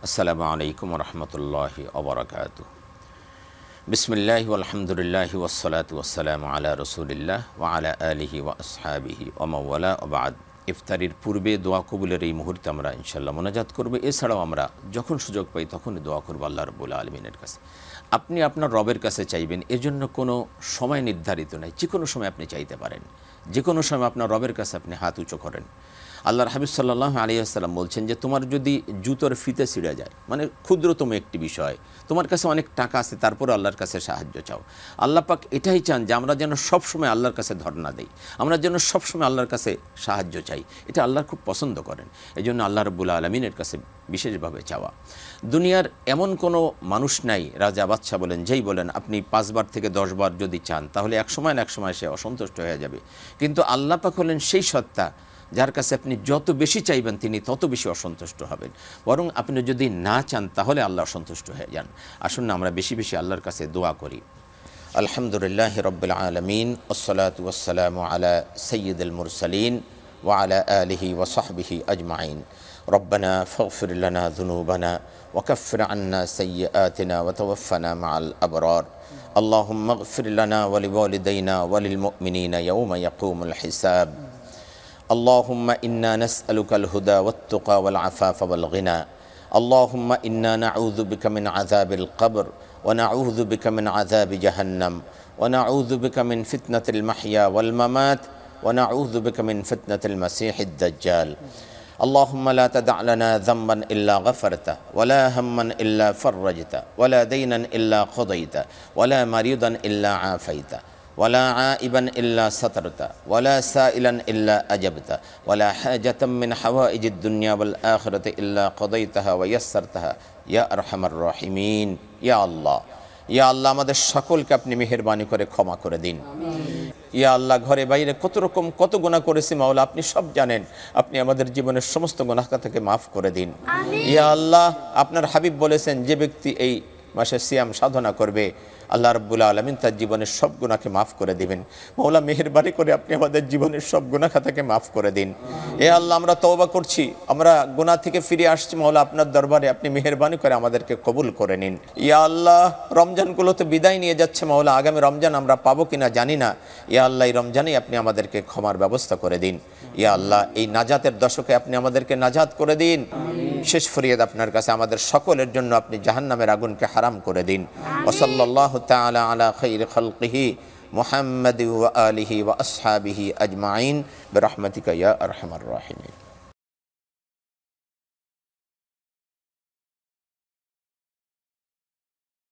আসসালামু আলাইকুম রহমতুল্লাহি ওবরাকাতু। বিসমিল্লাহি আলহামদুলিল্লাহি ওয়াসসালাতু ওয়াসসালামু আলা রসুলিল্লাহ ওয়া আলা আলিহি ওয়া আসহাবিহি ওয়া মাওয়ালা ওয়া বাদ। ইফতারির পূর্বে দোয়া কবুলের এই মুহূর্তে আমরা ইনশাআল্লাহ মোনাজাত করব। এছাড়াও আমরা যখন সুযোগ পাই তখনই দোয়া করব আল্লাহ রাব্বুল আলামিনের কাছে। আপনি আপনার রবের কাছে চাইবেন, এর জন্য কোনো সময় নির্ধারিত নাই, যে কোনো সময় আপনি চাইতে পারেন। যে কোনো সময় আপনার রবের কাছে আপনি হাত উঁচু করেন। আল্লাহর হাবিব সাল্লাল্লাহু আলাইহি ওয়াসাল্লাম বলছেন যে তোমার যদি জুতোর ফিতে ছিঁড়ে যায়, মানে ক্ষুদ্রতম একটি বিষয়, তোমার কাছে অনেক টাকা আছে, তারপরে আল্লাহর কাছে সাহায্য চাও। আল্লাহ পাক এটাই চান যে আমরা যেন সবসময় আল্লাহর কাছে ধর্ণা দিই, আমরা যেন সবসময় আল্লাহর কাছে সাহায্য চাই। এটা আল্লাহ খুব পছন্দ করেন। এই জন্য আল্লাহ রাব্বুল আলামিনের কাছে বিশেষভাবে চাওয়া। দুনিয়ার এমন কোনো মানুষ নাই, রাজা বাদশাহ বলেন যেই বলেন, আপনি 5 বার থেকে 10 বার যদি চান তাহলে এক সময় না এক সময় সে অসন্তুষ্ট হয়ে যাবে। কিন্তু আল্লাহ পাক হলেন সেই সত্তা যার কাছে আপনি যত বেশি চাইবেন তিনি তত বেশি অসন্তুষ্ট হবেন। বরং আপনি যদি না চান তাহলে আল্লাহ অসন্তুষ্ট হয়ে যান। আসুন না আমরা বেশি বেশি আল্লাহর কাছে দোয়া করি। আলহামদুলিল্লাহি রাব্বিল আলামিন ওয়াসসালাতু ওয়াসসালামু আলা সাইয়্যিদিল মুরসালিন ওয়া আলা আলিহি ওয়া সাহবিহি আজমাইন। রব্বানা ফাগফির লানা যুনুবানা ওয়া কাফির আন্না সাইয়্যাতিনা ওয়া তাওয়াফানা মাআল আবরার। আল্লাহুম্মা ইগফির লানা ওয়া লিওয়ালিদাইনা ওয়া লিল মুমিনিনা ইয়াওমা ইয়াকুমুল হিসাব। اللهم إنا نسألك الهدى والتقى والعفاف والغنى. اللهم إنا نعوذ بك من عذاب القبر ونعوذ بك من عذاب جهنم ونعوذ بك من فتنة المحيا والممات ونعوذ بك من فتنة المسيح الدجال. اللهم لا تدع لنا ذنبا إلا غفرته ولا هما إلا فرجته ولا دينا إلا قضيته ولا مريضا إلا عافيته ولا عائبا إلا سترته ولا سائلا إلا أجبته ولا حاجة من حوائج الدنيا والآخرة إلا قضيتها ويسرتها يا أرحم الراحمين. يا الله ইয়া আল্লাহ আমাদের সকলকে আপনি মেহেরবানি করে ক্ষমা করে দিন। ইয়া আল্লাহ ঘরে বাইরে কত রকম কত গুনাহ করেছি মাওলা, আপনি সব জানেন। আপনি আমাদের জীবনের সমস্ত গুনাহ থেকে মাফ করে দিন। ইয়া আল্লাহ আপনার হাবিব বলেছেন যে ব্যক্তি এই মাসে সিয়াম সাধনা করবে আল্লাহ রাব্বুল আলামিন তার জীবনের সব গুনাহকে মাফ করে দিবেন। মাওলা মেহেরবানি করে আপনি আমাদের জীবনের সব গুনাহ খাতাকে মাফ করে দিন। এ আল্লাহ আমরা তওবা করছি, আমরা গুনাহ থেকে ফিরে আসছি মাওলা আপনার দরবারে, আপনি মেহেরবানি করে আমাদেরকে কবুল করে নিন। ইয়া আল্লাহ রমজানগুলো তো বিদায় নিয়ে যাচ্ছে মাওলা, আগামী রমজান আমরা পাবো কিনা জানি না। ইয়া আল্লাহ এই রমজানেই আপনি আমাদেরকে ক্ষমার ব্যবস্থা করে দিন। ইয়া আল্লাহ এই নাজাতের দশকে আপনি আমাদেরকে নাজাত করে দিন। শেষ ফরিয়াদ আপনার কাছে আমাদের সকলের জন্য আপনি জাহান্নামের আগুনকে হারাম করে দিন। ওয়া সাল্লাল্লাহু তাআলা আলা খাইরি খালকিহি মুহাম্মাদি ওয়া আলিহি ওয়া আসহাবিহি আজমাইন বিরহমাতিকা ইয়া আরহামার রাহিমিন।